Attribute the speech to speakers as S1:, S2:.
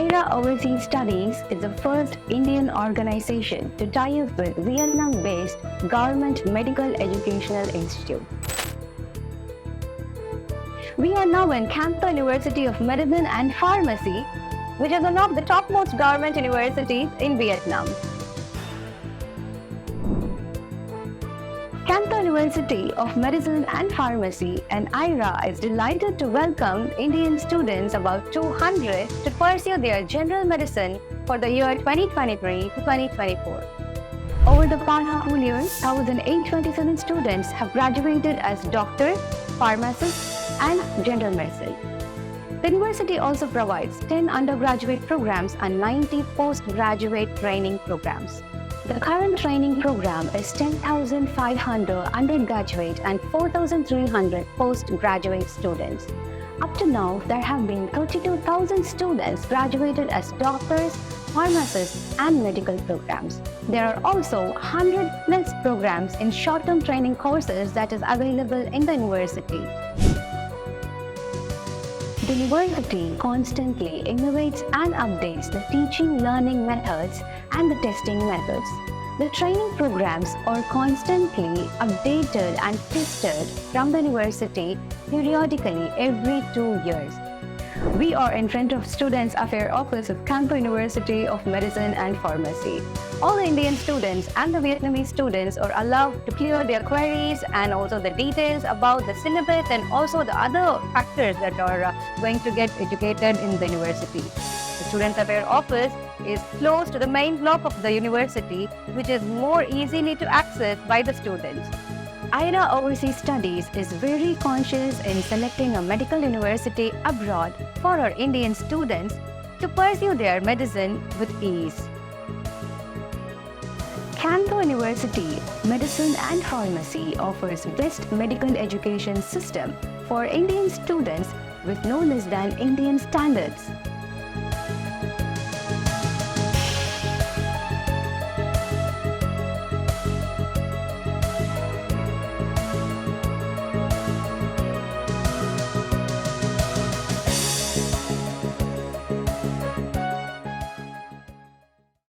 S1: Aieraa Overseas Studies is the first Indian organization to tie up with Vietnam-based Government Medical Educational Institute. We are now in Can Tho University of Medicine and Pharmacy, which is one of the topmost government universities in Vietnam. Can Tho University of Medicine and Pharmacy and Aieraa is delighted to welcome Indian students, about 200, to pursue their general medicine for the year 2023 to 2024. Over the past 2 years, 1,827 students have graduated as doctors, pharmacists, and general medicine. The university also provides 10 undergraduate programs and 90 postgraduate training programs. The current training program is 10,500 undergraduate and 4,300 postgraduate students. Up to now, there have been 32,000 students graduated as doctors, pharmacists, and medical programs. There are also 100+ programs in short-term training courses that is available in the university. The university constantly innovates and updates the teaching learning methods and the testing methods. The training programs are constantly updated and tested from the university periodically every 2 years. We are in front of Students' Affairs Office of Can Tho University of Medicine and Pharmacy. All the Indian students and the Vietnamese students are allowed to clear their queries and also the details about the syllabus and also the other factors that are going to get educated in the university. The Students' Affairs Office is close to the main block of the university, which is more easily to access by the students. Aieraa Overseas Studies is very conscious in selecting a medical university abroad for our Indian students to pursue their medicine with ease. Can Tho University Medicine and Pharmacy offers best medical education system for Indian students with no less than Indian standards.